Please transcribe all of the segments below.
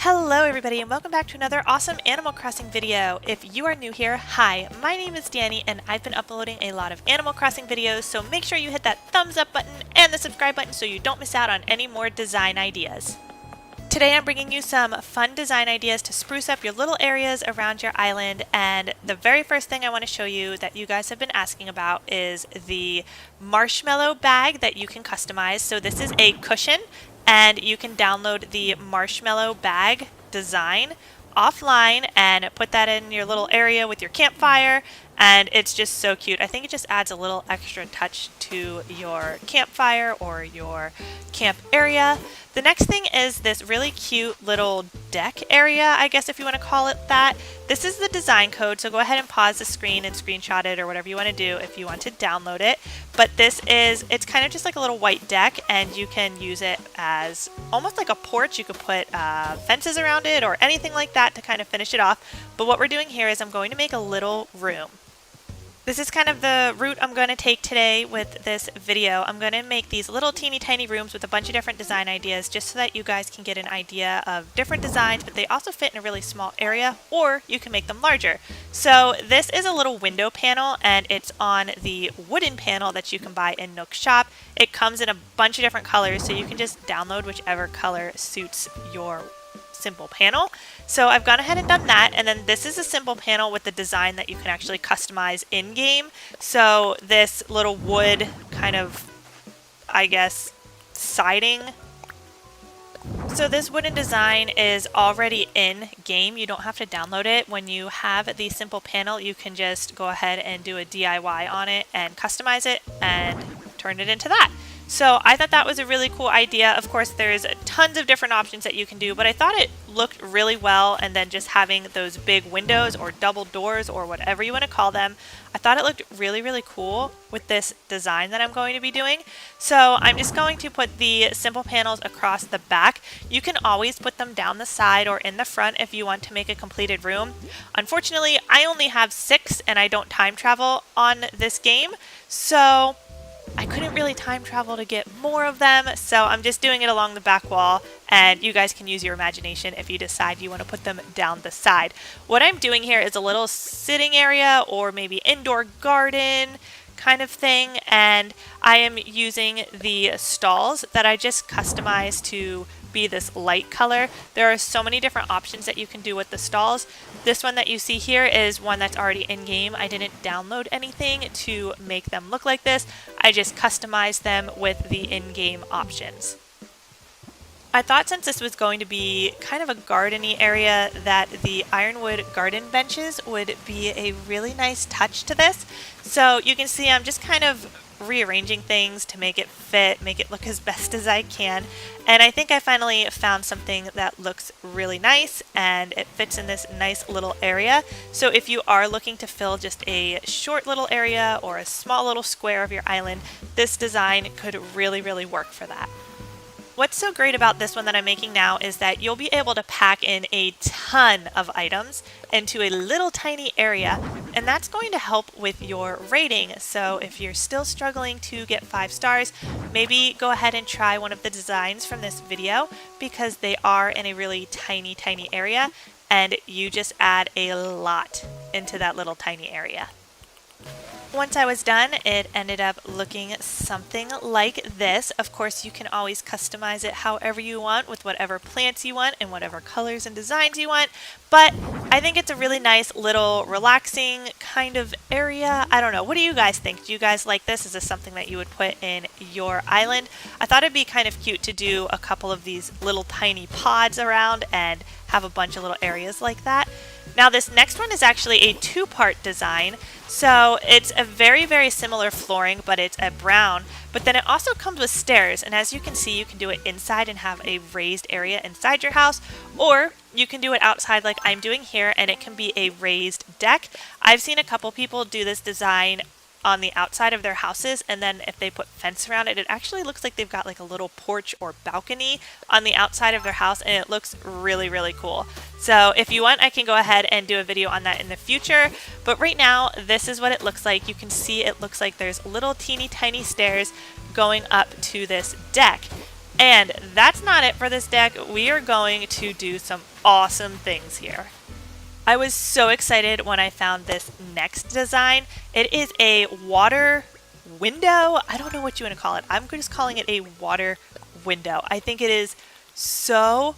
Hello everybody and welcome back to another awesome Animal Crossing video. If you are new here, hi, my name is Dani and I've been uploading a lot of Animal Crossing videos, so make sure you hit that thumbs up button and the subscribe button so you don't miss out on any more design ideas. Today I'm bringing you some fun design ideas to spruce up your little areas around your island, and the very first thing I want to show you that you guys have been asking about is the marshmallow bag that you can customize. So this is a cushion and you can download the marshmallow bag design offline and put that in your little area with your campfire, and it's just so cute. I think it just adds a little extra touch to your campfire or your camp area. The next thing is this really cute little deck area, I guess if you want to call it that. This is the design code, so go ahead and pause the screen and screenshot it or whatever you want to do if you want to download it. But it's kind of just like a little white deck, and you can use it as almost like a porch. You could put fences around it or anything like that to kind of finish it off. But what we're doing here is I'm going to make a little room. This is kind of the route I'm going to take today with this video. I'm going to make these little teeny tiny rooms with a bunch of different design ideas just so that you guys can get an idea of different designs, but they also fit in a really small area, or you can make them larger. So this is a little window panel, and it's on the wooden panel that you can buy in Nook's shop. It comes in a bunch of different colors, so you can just download whichever color suits your simple panel. So I've gone ahead and done that, and then this is a simple panel with the design that you can actually customize in-game. So this little wood kind of, I guess, siding. So this wooden design is already in-game. You don't have to download it. When you have the simple panel, you can just go ahead and do a DIY on it and customize it and turn it into that. So I thought that was a really cool idea. Of course, there's tons of different options that you can do, but I thought it looked really well, and then just having those big windows or double doors or whatever you want to call them, I thought it looked really, really cool with this design that I'm going to be doing. So I'm just going to put the simple panels across the back. You can always put them down the side or in the front if you want to make a completed room. Unfortunately, I only have 6 and I don't time travel on this game, so I couldn't really time travel to get more of them, so I'm just doing it along the back wall, and you guys can use your imagination if you decide you want to put them down the side. What I'm doing here is a little sitting area or maybe indoor garden kind of thing, and I am using the stalls that I just customized to be this light color. There are so many different options that you can do with the stalls. This one that you see here is one that's already in game. I didn't download anything to make them look like this. I just customized them with the in-game options. I thought since this was going to be kind of a gardeny area that the ironwood garden benches would be a really nice touch to this. So you can see I'm just kind of rearranging things to make it fit, make it look as best as I can, and I think I finally found something that looks really nice and it fits in this nice little area. So if you are looking to fill just a short little area or a small little square of your island, this design could really, really work for that. What's so great about this one that I'm making now is that you'll be able to pack in a ton of items into a little tiny area, and that's going to help with your rating. So if you're still struggling to get 5 stars, maybe go ahead and try one of the designs from this video, because they are in a really tiny, tiny area, and you just add a lot into that little tiny area. Once I was done, it ended up looking something like this. Of course, you can always customize it however you want with whatever plants you want and whatever colors and designs you want, but I think it's a really nice little relaxing kind of area. I don't know. What do you guys think? Do you guys like this? Is this something that you would put in your island? I thought it'd be kind of cute to do a couple of these little tiny pods around and have a bunch of little areas like that. Now this next one is actually a 2-part design. So it's a very, very similar flooring, but it's a brown, but then it also comes with stairs, and as you can see, you can do it inside and have a raised area inside your house, or you can do it outside like I'm doing here, and it can be a raised deck. I've seen a couple people do this design on the outside of their houses, and then if they put fence around it, it actually looks like they've got like a little porch or balcony on the outside of their house, and it looks really, really cool. So if you want, I can go ahead and do a video on that in the future, but right now this is what it looks like. You can see it looks like there's little teeny tiny stairs going up to this deck. And that's not it for this deck. We are going to do some awesome things here. I was so excited when I found this next design. It is a water window. I don't know what you want to call it. I'm just calling it a water window. I think it is so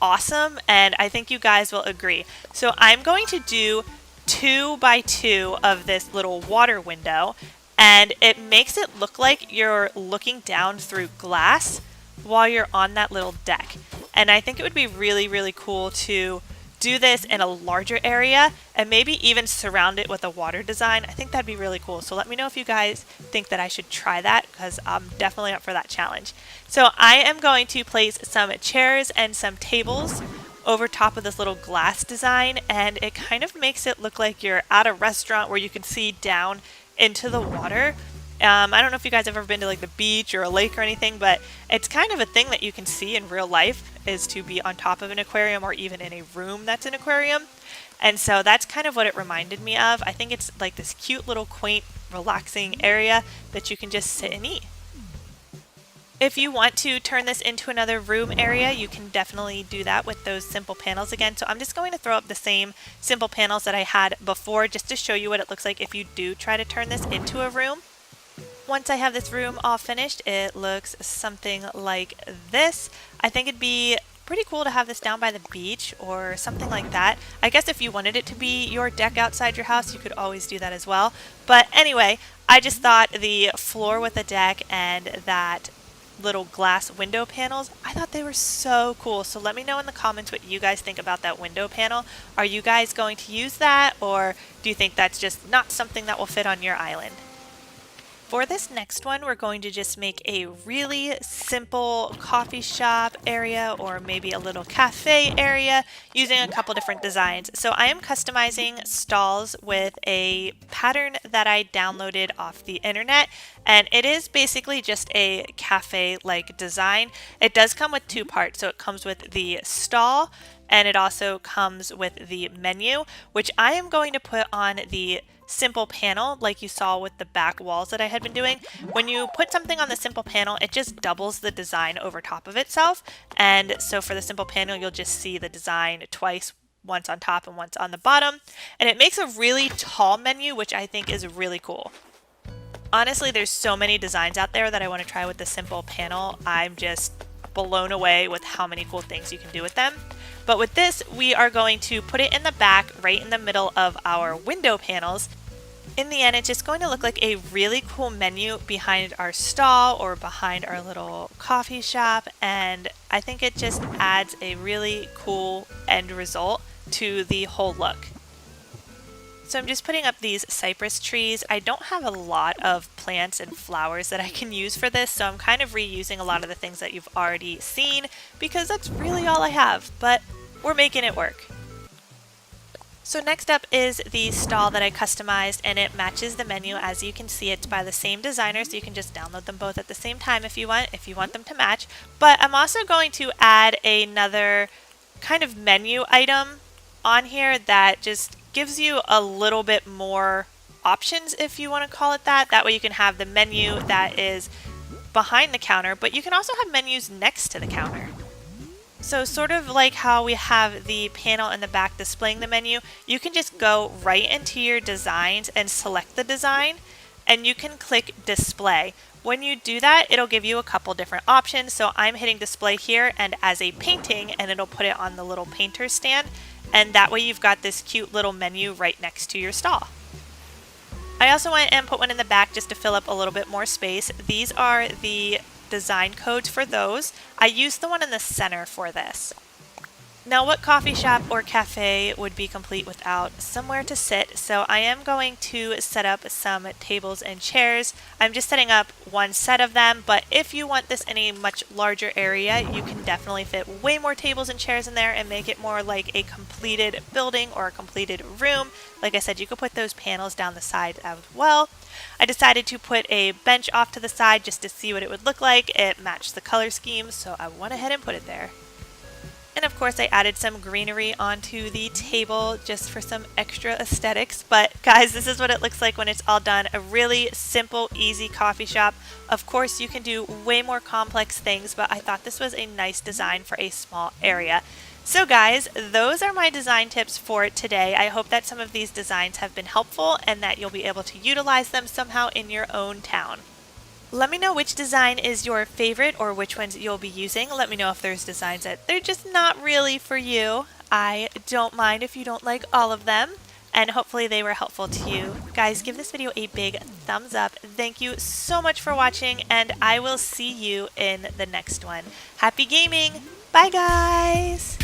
awesome, and I think you guys will agree. So I'm going to do 2 by 2 of this little water window, and it makes it look like you're looking down through glass while you're on that little deck. And I think it would be really, really cool to do this in a larger area and maybe even surround it with a water design. I think that'd be really cool. So let me know if you guys think that I should try that, because I'm definitely up for that challenge. So I am going to place some chairs and some tables over top of this little glass design, and it kind of makes it look like you're at a restaurant where you can see down into the water. I don't know if you guys have ever been to like the beach or a lake or anything, but it's kind of a thing that you can see in real life, is to be on top of an aquarium or even in a room that's an aquarium. And so that's kind of what it reminded me of. I think it's like this cute little quaint, relaxing area that you can just sit and eat. If you want to turn this into another room area, you can definitely do that with those simple panels again. So I'm just going to throw up the same simple panels that I had before, just to show you what it looks like if you do try to turn this into a room. Once I have this room all finished, it looks something like this. I think it'd be pretty cool to have this down by the beach or something like that. I guess if you wanted it to be your deck outside your house, you could always do that as well. But anyway, I just thought the floor with a deck and that little glass window panels, I thought they were so cool. So let me know in the comments what you guys think about that window panel. Are you guys going to use that, or do you think that's just not something that will fit on your island? For this next one, we're going to just make a really simple coffee shop area, or maybe a little cafe area, using a couple different designs. So I am customizing stalls with a pattern that I downloaded off the internet, and it is basically just a cafe-like design. It does come with 2 parts, so it comes with the stall, and it also comes with the menu, which I am going to put on the simple panel like you saw with the back walls that I had been doing. When you put something on the simple panel, it just doubles the design over top of itself. And so for the simple panel, you'll just see the design twice, once on top and once on the bottom. And it makes a really tall menu, which I think is really cool. Honestly, there's so many designs out there that I want to try with the simple panel. I'm just blown away with how many cool things you can do with them. But with this, we are going to put it in the back, right in the middle of our window panels. In the end, it's just going to look like a really cool menu behind our stall or behind our little coffee shop, and I think it just adds a really cool end result to the whole look. So I'm just putting up these cypress trees. I don't have a lot of plants and flowers that I can use for this, so I'm kind of reusing a lot of the things that you've already seen, because that's really all I have, but we're making it work. So next up is the stall that I customized, and it matches the menu. As you can see, it's by the same designer, so you can just download them both at the same time if you want them to match. But I'm also going to add another kind of menu item on here that just gives you a little bit more options, if you want to call it that. That way you can have the menu that is behind the counter, but you can also have menus next to the counter. So sort of like how we have the panel in the back displaying the menu, you can just go right into your designs and select the design, and you can click display. When you do that, it'll give you a couple different options. So I'm hitting display here and as a painting, and it'll put it on the little painter stand, and that way you've got this cute little menu right next to your stall. I also went and put one in the back just to fill up a little bit more space. These are the design codes for those. I used the one in the center for this. Now, what coffee shop or cafe would be complete without somewhere to sit? So I am going to set up some tables and chairs. I'm just setting up one set of them, but if you want this in a much larger area, you can definitely fit way more tables and chairs in there and make it more like a completed building or a completed room. Like I said, you could put those panels down the side as well. I decided to put a bench off to the side just to see what it would look like. It matched the color scheme, so I went ahead and put it there. And of course I added some greenery onto the table just for some extra aesthetics. But guys, this is what it looks like when it's all done. A really simple, easy coffee shop. Of course you can do way more complex things, but I thought this was a nice design for a small area. So guys, those are my design tips for today. I hope that some of these designs have been helpful and that you'll be able to utilize them somehow in your own town. Let me know which design is your favorite or which ones you'll be using. Let me know if there's designs that they're just not really for you. I don't mind if you don't like all of them, and hopefully they were helpful to you. Guys, give this video a big thumbs up. Thank you so much for watching, and I will see you in the next one. Happy gaming! Bye guys!